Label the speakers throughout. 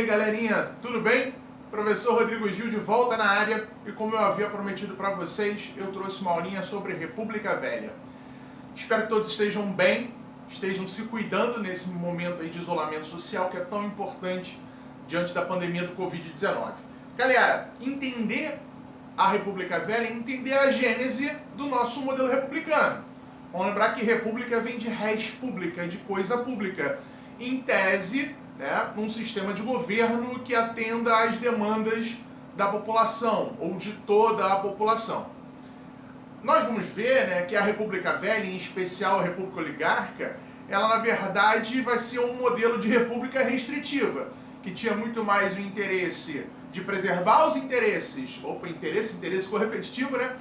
Speaker 1: galerinha, tudo bem? Professor Rodrigo Gil de volta na área e como eu havia prometido para vocês, eu trouxe uma aulinha sobre República Velha. Espero que todos estejam bem, estejam se cuidando nesse momento aí de isolamento social que é tão importante diante da pandemia do Covid-19. Galera, entender a República Velha é entender a gênese do nosso modelo republicano. Vamos lembrar que república vem de res publica, de coisa pública. Em tese, né, um sistema de governo que atenda às demandas da população, ou de toda a população. Nós vamos ver, né, que a República Velha, em especial a República Oligárquica, ela na verdade vai ser um modelo de república restritiva, que tinha muito mais o interesse de preservar os interesses, interesse ficou repetitivo, né?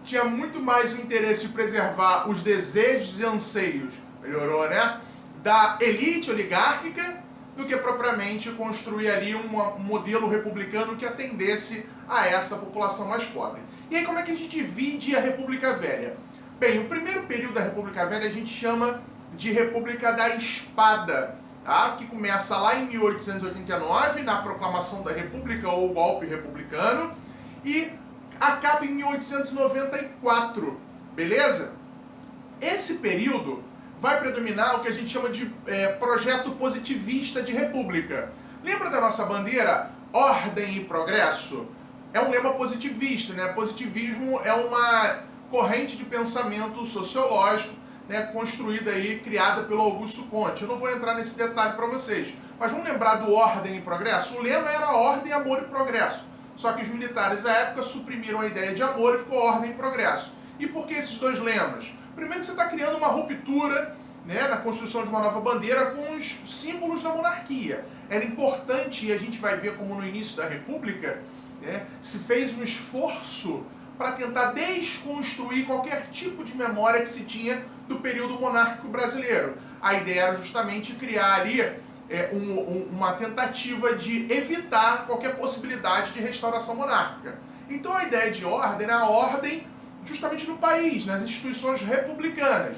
Speaker 1: Tinha muito mais o interesse de preservar os desejos e anseios, melhorou, né? Da elite oligárquica, do que propriamente construir ali um modelo republicano que atendesse a essa população mais pobre. E aí como é que a gente divide a República Velha? Bem, o primeiro período da República Velha a gente chama de República da Espada, tá? Que começa lá em 1889, na proclamação da República ou golpe republicano, e acaba em 1894, beleza? Esse período vai predominar o que a gente chama de projeto positivista de república. Lembra da nossa bandeira? Ordem e progresso? É um lema positivista, né? Positivismo é uma corrente de pensamento sociológico, né, construída aí, criada pelo Augusto Comte. Eu não vou entrar nesse detalhe para vocês, mas vamos lembrar do Ordem e Progresso? O lema era Ordem, Amor e Progresso. Só que os militares à época suprimiram a ideia de amor e ficou Ordem e Progresso. E por que esses dois lemas? Primeiro que você está criando uma ruptura, né, na construção de uma nova bandeira com os símbolos da monarquia. Era importante, e a gente vai ver como no início da República, né, se fez um esforço para tentar desconstruir qualquer tipo de memória que se tinha do período monárquico brasileiro. A ideia era justamente criar ali uma tentativa de evitar qualquer possibilidade de restauração monárquica. Então a ideia de ordem é a ordem justamente no país, nas instituições republicanas,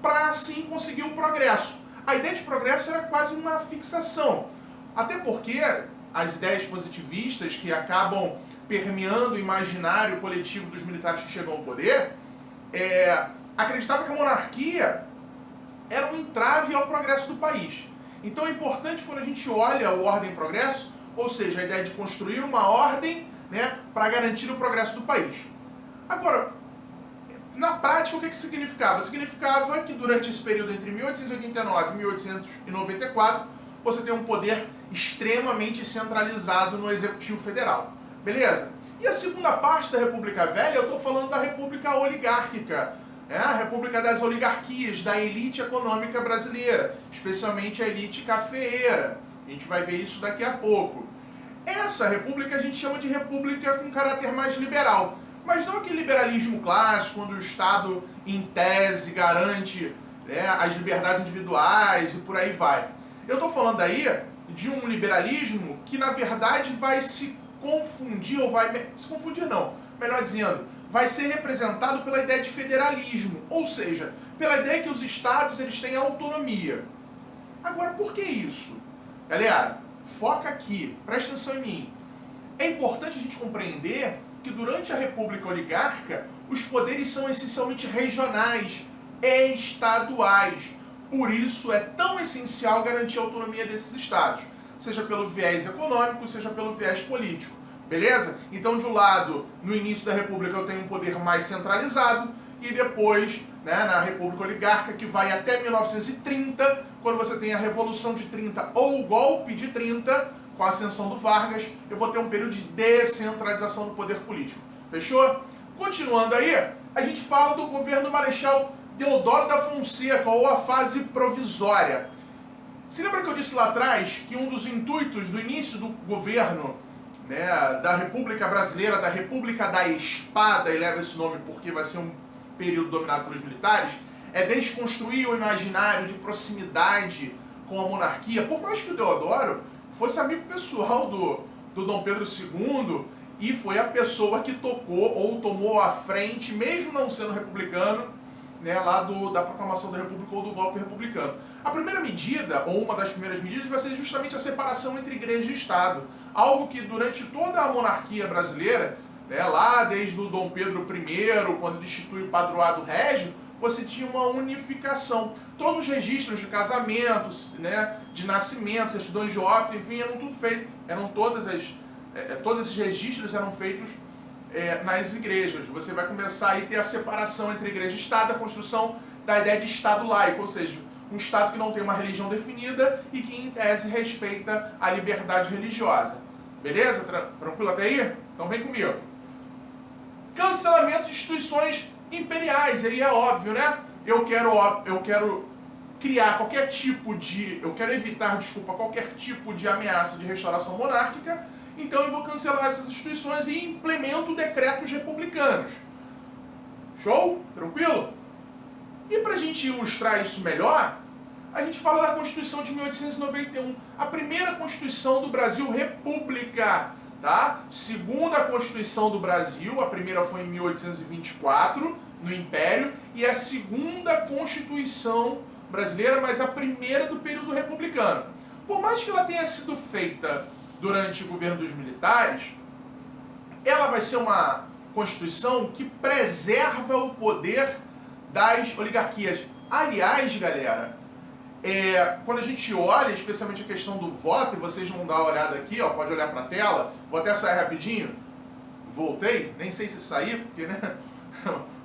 Speaker 1: para assim conseguir o progresso. A ideia de progresso era quase uma fixação, até porque as ideias positivistas que acabam permeando o imaginário coletivo dos militares que chegam ao poder, acreditavam que a monarquia era um entrave ao progresso do país. Então é importante quando a gente olha o Ordem e Progresso, ou seja, a ideia de construir uma ordem, né, para garantir o progresso do país. Agora, na prática, o que significava? Significava que durante esse período entre 1889 e 1894, você tem um poder extremamente centralizado no Executivo Federal. Beleza? E a segunda parte da República Velha, eu estou falando da República Oligárquica, a República das oligarquias, da elite econômica brasileira, especialmente a elite cafeeira. A gente vai ver isso daqui a pouco. Essa república a gente chama de república com caráter mais liberal, mas não aquele liberalismo clássico, onde o Estado, em tese, garante, né, as liberdades individuais e por aí vai. Eu estou falando aí de um liberalismo que, na verdade, vai se confundir, ou vai se confundir não, melhor dizendo, vai ser representado pela ideia de federalismo, ou seja, pela ideia que os estados eles têm autonomia. Agora, por que isso? Galera, foca aqui, presta atenção em mim. É importante a gente compreender que durante a República Oligárquica, os poderes são essencialmente regionais e estaduais. Por isso é tão essencial garantir a autonomia desses estados, seja pelo viés econômico, seja pelo viés político. Beleza? Então, de um lado, no início da República eu tenho um poder mais centralizado, e depois, né, na República Oligárquica, que vai até 1930, quando você tem a Revolução de 30 ou o Golpe de 30, com a ascensão do Vargas, eu vou ter um período de descentralização do poder político. Fechou? Continuando aí, a gente fala do governo Marechal Deodoro da Fonseca, ou a fase provisória. Se lembra que eu disse lá atrás que um dos intuitos do início do governo, né, da República Brasileira, da República da Espada, e leva esse nome porque vai ser um período dominado pelos militares, é desconstruir o imaginário de proximidade com a monarquia, por mais que o Deodoro fosse amigo pessoal do Dom Pedro II, e foi a pessoa que tocou ou tomou a frente, mesmo não sendo republicano, né, lá da proclamação da República ou do golpe republicano. A primeira medida, ou uma das primeiras medidas, vai ser justamente a separação entre igreja e Estado. Algo que durante toda a monarquia brasileira, né, lá desde o Dom Pedro I, quando ele institui o padroado régio, você tinha uma unificação. Todos os registros de casamentos, né, de nascimentos, certidões de óbito, enfim, eram tudo feitos, todos esses registros eram feitos nas igrejas. Você vai começar a ter a separação entre igreja e Estado, a construção da ideia de Estado laico, ou seja, um Estado que não tem uma religião definida e que, em tese, respeita a liberdade religiosa. Beleza? Tranquilo até aí? Então vem comigo. Cancelamento de instituições imperiais, aí é óbvio, né? Eu quero criar qualquer tipo de... Eu quero evitar, qualquer tipo de ameaça de restauração monárquica, então eu vou cancelar essas instituições e implemento decretos republicanos. Show? Tranquilo? E para a gente ilustrar isso melhor, a gente fala da Constituição de 1891, a primeira Constituição do Brasil República, tá? Segunda Constituição do Brasil, a primeira foi em 1824, no Império, e a segunda Constituição brasileira, mas a primeira do período republicano. Por mais que ela tenha sido feita durante o governo dos militares, ela vai ser uma Constituição que preserva o poder das oligarquias. Aliás, galera, quando a gente olha, especialmente a questão do voto, e vocês vão dar uma olhada aqui, ó, pode olhar para a tela, vou até sair rapidinho, voltei, nem sei se saí, porque, né,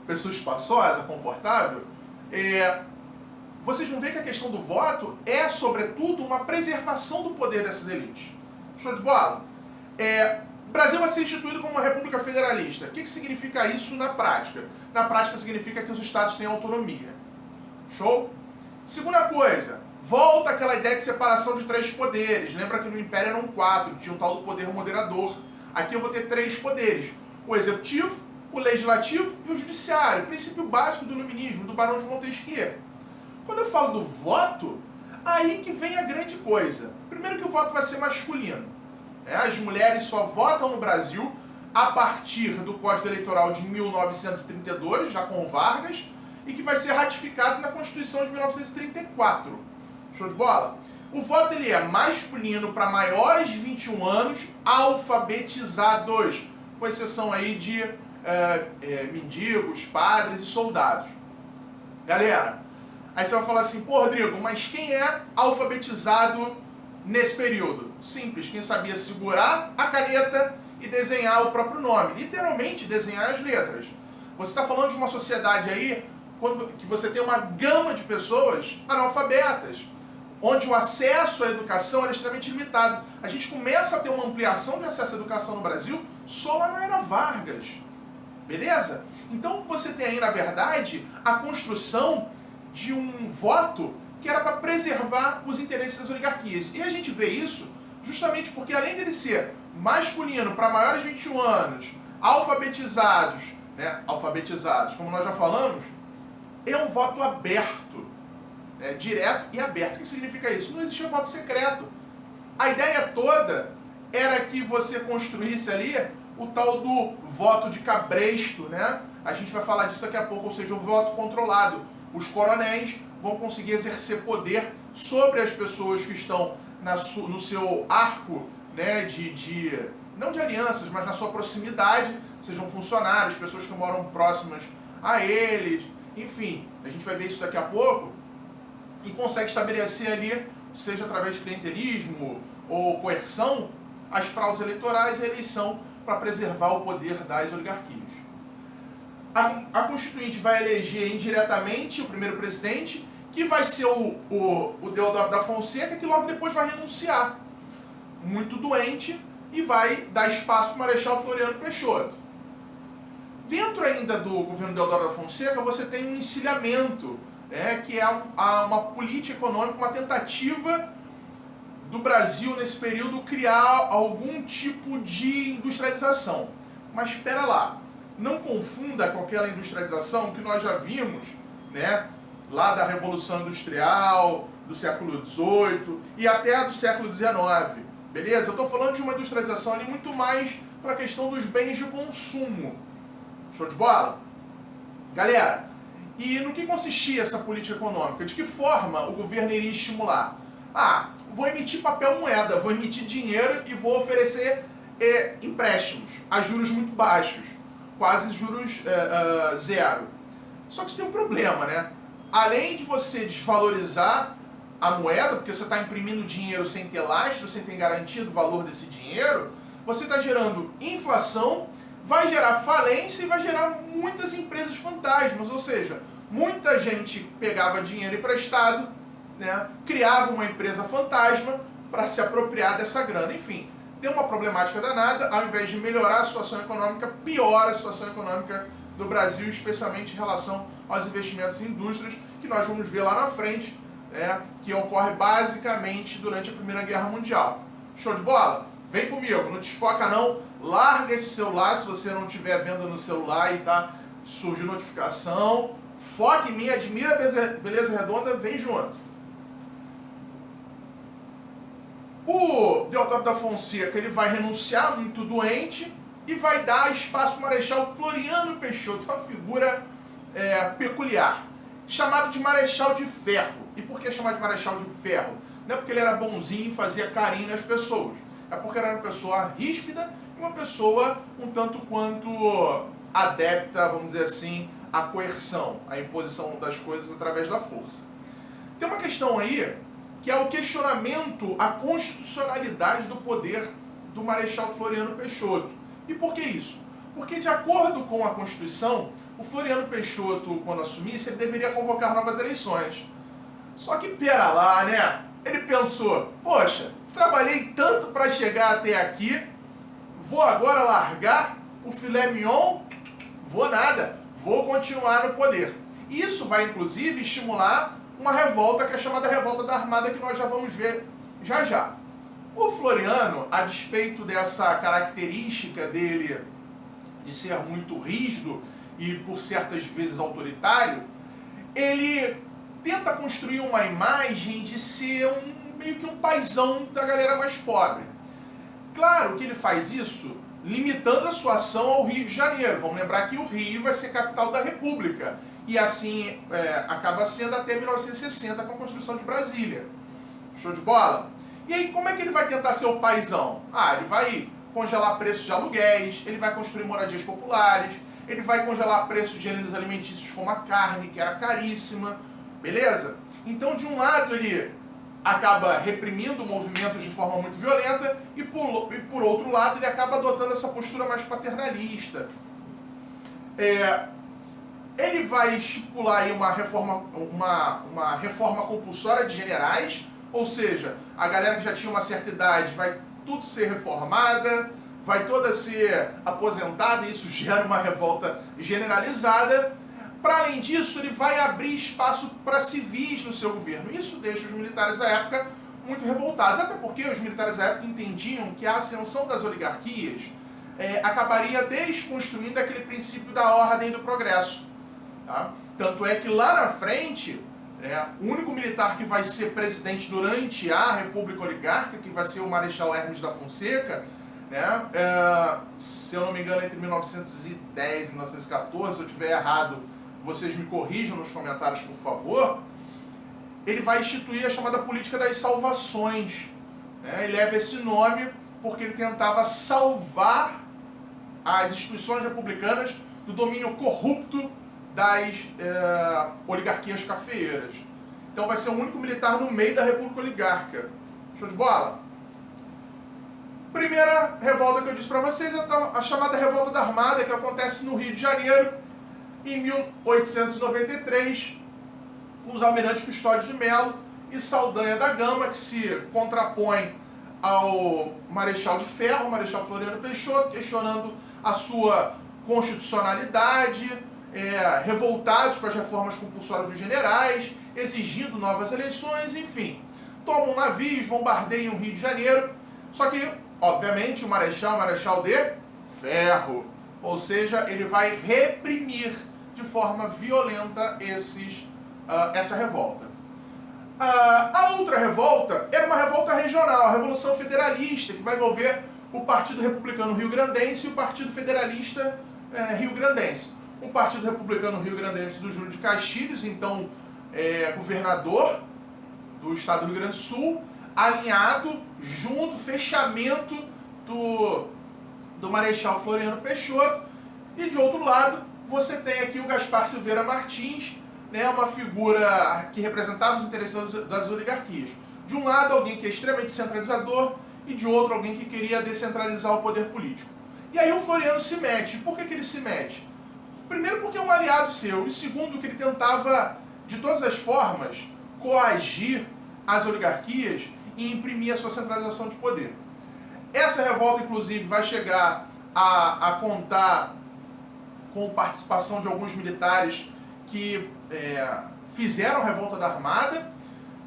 Speaker 1: pessoa espaçosa, confortável, vocês vão ver que a questão do voto é, sobretudo, uma preservação do poder dessas elites. Show de bola? O Brasil vai ser instituído como uma república federalista. O que significa isso na prática? Na prática significa que os estados têm autonomia. Show? Segunda coisa, volta aquela ideia de separação de 3 poderes. Lembra que no Império eram 4, tinha o tal do poder moderador. Aqui eu vou ter 3 poderes. O executivo, o legislativo e o judiciário. Princípio básico do iluminismo, do Barão de Montesquieu. Quando eu falo do voto, aí que vem a grande coisa. Primeiro que o voto vai ser masculino. As mulheres só votam no Brasil a partir do Código Eleitoral de 1932, já com Vargas, e que vai ser ratificado na Constituição de 1934. Show de bola? O voto ele é masculino para maiores de 21 anos, alfabetizados, com exceção aí de mendigos, padres e soldados. Galera, aí você vai falar assim, pô, Rodrigo, mas quem é alfabetizado nesse período? Simples, quem sabia segurar a caneta e desenhar o próprio nome. Literalmente, desenhar as letras. Você está falando de uma sociedade aí que você tem uma gama de pessoas analfabetas, onde o acesso à educação era extremamente limitado. A gente começa a ter uma ampliação de acesso à educação no Brasil só lá na era Vargas. Beleza? Então você tem aí, na verdade, a construção de um voto que era para preservar os interesses das oligarquias. E a gente vê isso justamente porque, além dele ser masculino para maiores de 21 anos, alfabetizados, como nós já falamos, é um voto aberto, direto e aberto. O que significa isso? Não existia voto secreto. A ideia toda era que você construísse ali o tal do voto de cabresto, né? A gente vai falar disso daqui a pouco, ou seja, o voto controlado. Os coronéis vão conseguir exercer poder sobre as pessoas que estão no seu arco, né, não de alianças, mas na sua proximidade, sejam funcionários, pessoas que moram próximas a eles, enfim, a gente vai ver isso daqui a pouco, e consegue estabelecer ali, seja através de clientelismo ou coerção, as fraudes eleitorais e a eleição para preservar o poder das oligarquias. A Constituinte vai eleger indiretamente o primeiro presidente, que vai ser o Deodoro da Fonseca, que logo depois vai renunciar, muito doente, e vai dar espaço para o Marechal Floriano Peixoto. Dentro ainda do governo Deodoro da Fonseca, você tem um encilhamento, que é uma política econômica, uma tentativa do Brasil, nesse período, criar algum tipo de industrialização. Mas espera lá, não confunda com aquela industrialização que nós já vimos, lá da Revolução Industrial, do século XVIII e até do século XIX. Beleza? Eu estou falando de uma industrialização ali muito mais para a questão dos bens de consumo. Show de bola? Galera, E no que consistia essa política econômica? De que forma o governo iria estimular? Ah, vou emitir papel moeda, vou emitir dinheiro e vou oferecer empréstimos a juros muito baixos, quase juros zero. Só que isso tem um problema, né? Além de você desvalorizar a moeda, porque você está imprimindo dinheiro sem ter lastro, sem ter garantido o valor desse dinheiro, você está gerando inflação, vai gerar falência e vai gerar muitas empresas fantasmas, ou seja, muita gente pegava dinheiro emprestado, né, criava uma empresa fantasma para se apropriar dessa grana. Enfim, tem uma problemática danada, ao invés de melhorar a situação econômica, piora a situação econômica do Brasil, especialmente em relação aos investimentos em indústrias, que nós vamos ver lá na frente, que ocorre basicamente durante a Primeira Guerra Mundial. Show de bola? Vem comigo, não desfoca não, larga esse celular se você não estiver vendo no celular e tá surge notificação, foca em mim, admira a beleza redonda, vem junto. O Deodoro da Fonseca ele vai renunciar muito doente e vai dar espaço para o Marechal Floriano Peixoto, uma figura peculiar, chamado de Marechal de Ferro. E por que chamar de Marechal de Ferro? Não é porque ele era bonzinho e fazia carinho nas pessoas, é porque ele era uma pessoa ríspida e uma pessoa um tanto quanto adepta, vamos dizer assim, à coerção, à imposição das coisas através da força. Tem uma questão aí que é o questionamento à constitucionalidade do poder do Marechal Floriano Peixoto. E por que isso? Porque, de acordo com a Constituição, o Floriano Peixoto, quando assumisse, ele deveria convocar novas eleições. Só que, pera lá, né? Ele pensou, poxa, trabalhei tanto para chegar até aqui, vou agora largar o filé mignon? Vou nada, vou continuar no poder. Isso vai, inclusive, estimular uma revolta que é chamada Revolta da Armada, que nós já vamos ver já já. O Floriano, a despeito dessa característica dele de ser muito rígido e por certas vezes autoritário, ele tenta construir uma imagem de ser meio que um paizão da galera mais pobre. Claro que ele faz isso limitando a sua ação ao Rio de Janeiro. Vamos lembrar que o Rio vai ser capital da República. E assim acaba sendo até 1960 com a Constituição de Brasília. Show de bola? E aí como é que ele vai tentar ser o paizão? Ele vai congelar preços de aluguéis, ele vai construir moradias populares, ele vai congelar preços de gêneros alimentícios como a carne, que era caríssima, beleza? Então de um lado ele acaba reprimindo movimentos de forma muito violenta e por outro lado ele acaba adotando essa postura mais paternalista. Ele vai estipular aí uma reforma compulsória de generais, ou seja, a galera que já tinha uma certa idade vai tudo ser reformada, vai toda ser aposentada, e isso gera uma revolta generalizada. Para além disso, ele vai abrir espaço para civis no seu governo. Isso deixa os militares da época muito revoltados, até porque os militares da época entendiam que a ascensão das oligarquias acabaria desconstruindo aquele princípio da ordem e do progresso. Tá? Tanto é que lá na frente, o único militar que vai ser presidente durante a República Oligárquica, que vai ser o Marechal Hermes da Fonseca, se eu não me engano, entre 1910 e 1914, se eu estiver errado, vocês me corrijam nos comentários, por favor. Ele vai instituir a chamada política das salvações. Ele leva esse nome porque ele tentava salvar as instituições republicanas do domínio corrupto das oligarquias cafeeiras. Então vai ser o único militar no meio da República Oligárquica. Show de bola? Primeira revolta que eu disse para vocês é a chamada Revolta da Armada, que acontece no Rio de Janeiro, em 1893, com os almirantes Custódio de Melo e Saldanha da Gama, que se contrapõem ao Marechal de Ferro, o Marechal Floriano Peixoto, questionando a sua constitucionalidade, revoltados com as reformas compulsórias dos generais, exigindo novas eleições, enfim. Tomam navios, bombardeiam o Rio de Janeiro, só que, obviamente, o Marechal de Ferro, ou seja, ele vai reprimir de forma violenta essa revolta. A outra revolta era uma revolta regional, a Revolução Federalista, que vai envolver o Partido Republicano Rio-Grandense e o Partido Federalista Rio-Grandense. o Partido Republicano Rio-Grandense do Júlio de Castilhos, então governador do estado do Rio Grande do Sul, alinhado, junto, fechamento do Marechal Floriano Peixoto. E de outro lado, você tem aqui o Gaspar Silveira Martins, né, uma figura que representava os interesses das oligarquias. De um lado, alguém que é extremamente centralizador, e de outro, alguém que queria descentralizar o poder político. E aí o Floriano se mete. Por que ele se mete? Primeiro, porque é um aliado seu, e segundo, que ele tentava, de todas as formas, coagir as oligarquias e imprimir a sua centralização de poder. Essa revolta, inclusive, vai chegar a contar com participação de alguns militares que fizeram a revolta da Armada,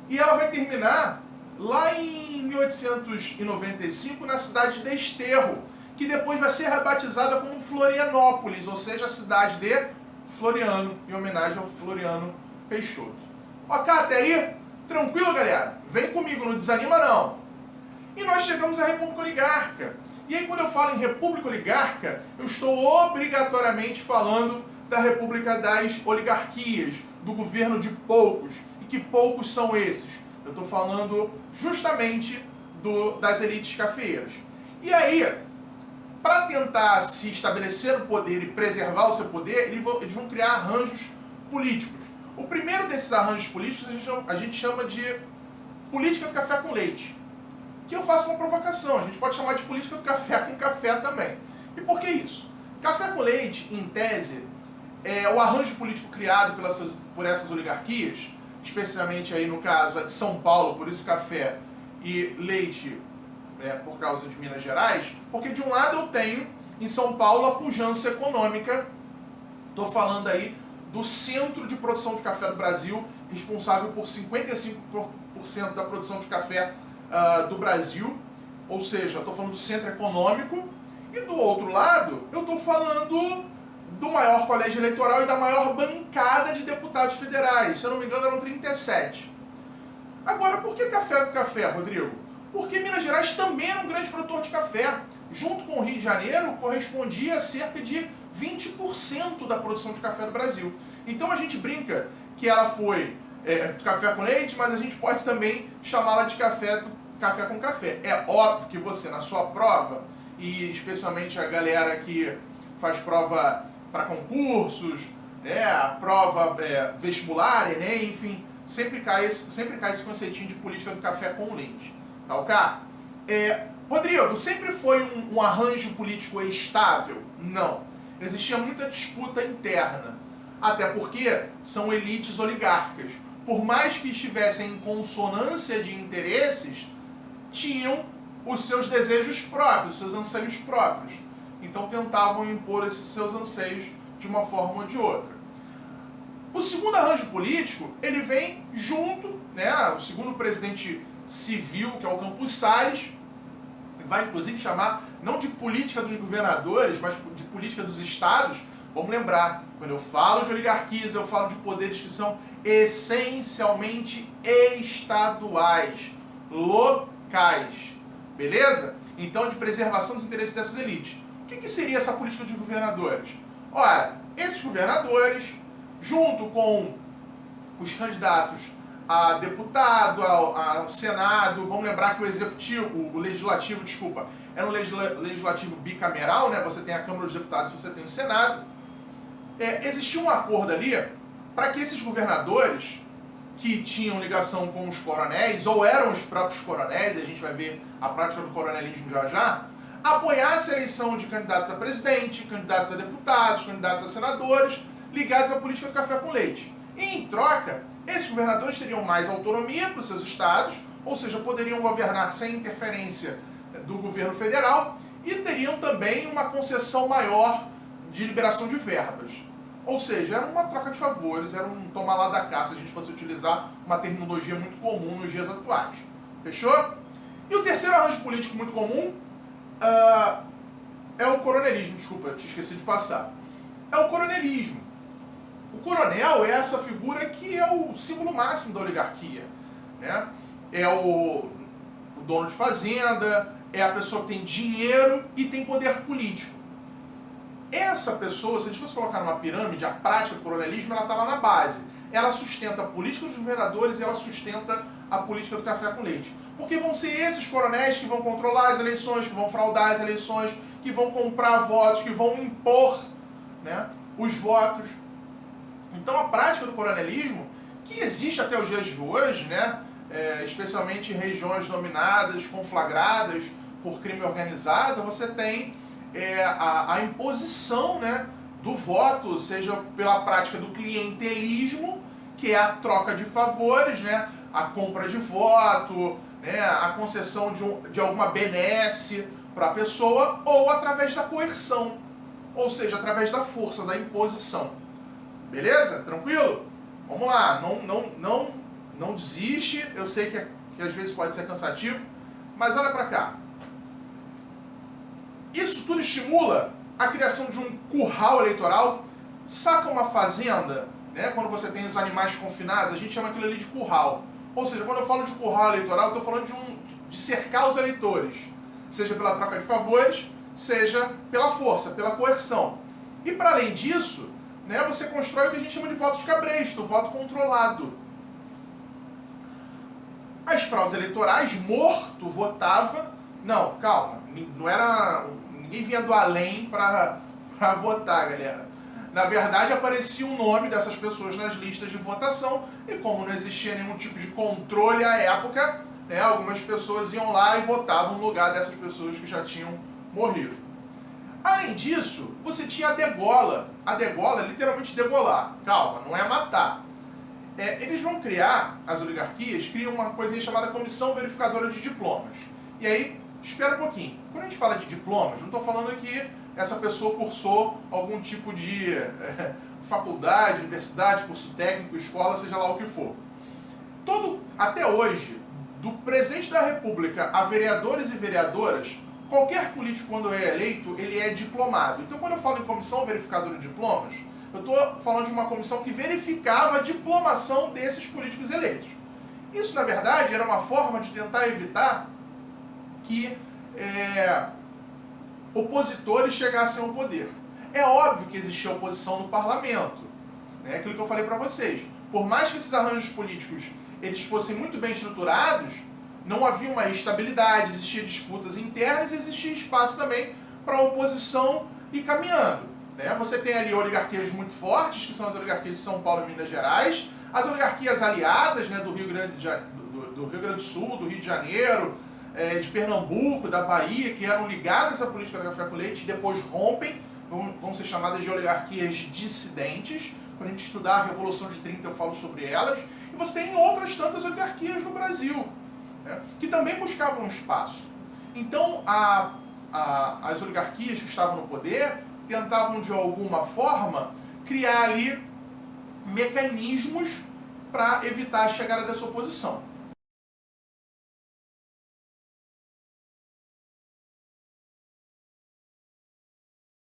Speaker 1: e ela vai terminar lá em 1895 na cidade de Desterro, que depois vai ser rebatizada como Florianópolis, ou seja, a cidade de Floriano, em homenagem ao Floriano Peixoto. Ok, até aí? Tranquilo, galera? Vem comigo, não desanima não. E nós chegamos à República Oligarca. E aí, quando eu falo em República Oligarca, eu estou obrigatoriamente falando da República das Oligarquias, do governo de poucos. E que poucos são esses? Eu estou falando justamente das elites cafeeiras. E aí, para tentar se estabelecer no poder e preservar o seu poder, eles vão criar arranjos políticos. O primeiro desses arranjos políticos a gente chama de política do café com leite. Que eu faço uma provocação, a gente pode chamar de política do café com café também. E por que isso? Café com leite, em tese, é o arranjo político criado por essas oligarquias, especialmente aí no caso a de São Paulo, por isso café, e leite por causa de Minas Gerais, porque de um lado eu tenho em São Paulo a pujança econômica, estou falando aí do centro de produção de café do Brasil, responsável por 55% da produção de café do Brasil, ou seja, estou falando do centro econômico, e do outro lado eu estou falando do maior colégio eleitoral e da maior bancada de deputados federais, se eu não me engano eram 37. Agora, por que café do café, Rodrigo? Porque Minas Gerais também era um grande produtor de café. Junto com o Rio de Janeiro, correspondia a cerca de 20% da produção de café do Brasil. Então a gente brinca que ela foi café com leite, mas a gente pode também chamá-la de café com café. É óbvio que você, na sua prova, e especialmente a galera que faz prova para concursos, a prova vestibular, Enem, enfim, sempre cai esse conceitinho de política do café com leite. Tá ok? Rodrigo, sempre foi um arranjo político estável? Não. Existia muita disputa interna. Até porque são elites oligárquicas. Por mais que estivessem em consonância de interesses, tinham os seus desejos próprios, os seus anseios próprios. Então tentavam impor esses seus anseios de uma forma ou de outra. O segundo arranjo político, ele vem junto, o segundo presidente civil, que é o Campos Salles, vai inclusive chamar não de política dos governadores, mas de política dos estados. Vamos lembrar, quando eu falo de oligarquias, eu falo de poderes que são essencialmente estaduais, locais, beleza? Então, de preservação dos interesses dessas elites. O que seria essa política dos governadores? Olha, esses governadores, junto com os candidatos a deputado, ao Senado, vamos lembrar que o legislativo, é um legislativo bicameral, você tem a Câmara dos Deputados e você tem o Senado. Existia um acordo ali para que esses governadores que tinham ligação com os coronéis, ou eram os próprios coronéis, a gente vai ver a prática do coronelismo já, apoiassem a eleição de candidatos a presidente, candidatos a deputados, candidatos a senadores, ligados à política do café com leite. E, em troca, esses governadores teriam mais autonomia para os seus estados, ou seja, poderiam governar sem interferência do governo federal, e teriam também uma concessão maior de liberação de verbas. Ou seja, era uma troca de favores, era um tomar lá da cá, se a gente fosse utilizar uma terminologia muito comum nos dias atuais. Fechou? E o terceiro arranjo político muito comum é o coronelismo. Desculpa, eu te esqueci de passar. É o coronelismo. O coronel é essa figura que é o símbolo máximo da oligarquia. É o dono de fazenda, é a pessoa que tem dinheiro e tem poder político. essa pessoa, se a gente fosse colocar numa pirâmide, a prática do coronelismo, ela está lá na base. Ela sustenta a política dos governadores e ela sustenta a política do café com leite. Porque vão ser esses coronéis que vão controlar as eleições, que vão fraudar as eleições, que vão comprar votos, que vão impor, né, os votos. Então a prática do coronelismo, que existe até os dias de hoje, né, especialmente em regiões dominadas, conflagradas por crime organizado, você tem a imposição, né, do voto, seja pela prática do clientelismo, que é a troca de favores, né, a compra de voto, né, a concessão de alguma benesse para a pessoa, ou através da coerção, ou seja, através da força, da imposição. Beleza? Tranquilo? Vamos lá, não desiste, eu sei que às vezes pode ser cansativo, mas olha para cá. Isso tudo estimula a criação de um curral eleitoral. Saca uma fazenda, né? Quando você tem os animais confinados, a gente chama aquilo ali de curral. Ou seja, quando eu falo de curral eleitoral, eu estou falando de cercar os eleitores, seja pela troca de favores, seja pela força, pela coerção. E para além disso, né, você constrói o que a gente chama de voto de cabresto, voto controlado. As fraudes eleitorais, morto votava. Não, calma, não era. Ninguém vinha do além para votar, galera. Na verdade, aparecia o nome dessas pessoas nas listas de votação, e como não existia nenhum tipo de controle à época, né, algumas pessoas iam lá e votavam no lugar dessas pessoas que já tinham morrido. Além disso, você tinha a degola. A degola é literalmente degolar. Calma, não é matar. Eles vão criar, as oligarquias, criam uma coisinha chamada Comissão Verificadora de Diplomas. E aí, espera um pouquinho. Quando a gente fala de diplomas, não estou falando que essa pessoa cursou algum tipo de faculdade, universidade, curso técnico, escola, seja lá o que for. Até hoje, do presidente da República a vereadores e vereadoras, qualquer político, quando é eleito, ele é diplomado. Então, quando eu falo em comissão verificadora de diplomas, eu estou falando de uma comissão que verificava a diplomação desses políticos eleitos. Isso, na verdade, era uma forma de tentar evitar que opositores chegassem ao poder. É óbvio que existia oposição no parlamento, né? Aquilo que eu falei para vocês. Por mais que esses arranjos políticos eles fossem muito bem estruturados, não havia uma estabilidade, existiam disputas internas e existia espaço também para a oposição ir caminhando, né? Você tem ali oligarquias muito fortes, que são as oligarquias de São Paulo e Minas Gerais, as oligarquias aliadas, né, do Rio Grande do Sul, do Rio de Janeiro, de Pernambuco, da Bahia, que eram ligadas à política do café com leite e depois rompem, vão ser chamadas de oligarquias dissidentes. Quando a gente estudar a Revolução de 30 eu falo sobre elas. E você tem outras tantas oligarquias no Brasil, né, que também buscavam espaço. Então as oligarquias que estavam no poder tentavam de alguma forma criar ali mecanismos para evitar a chegada dessa oposição.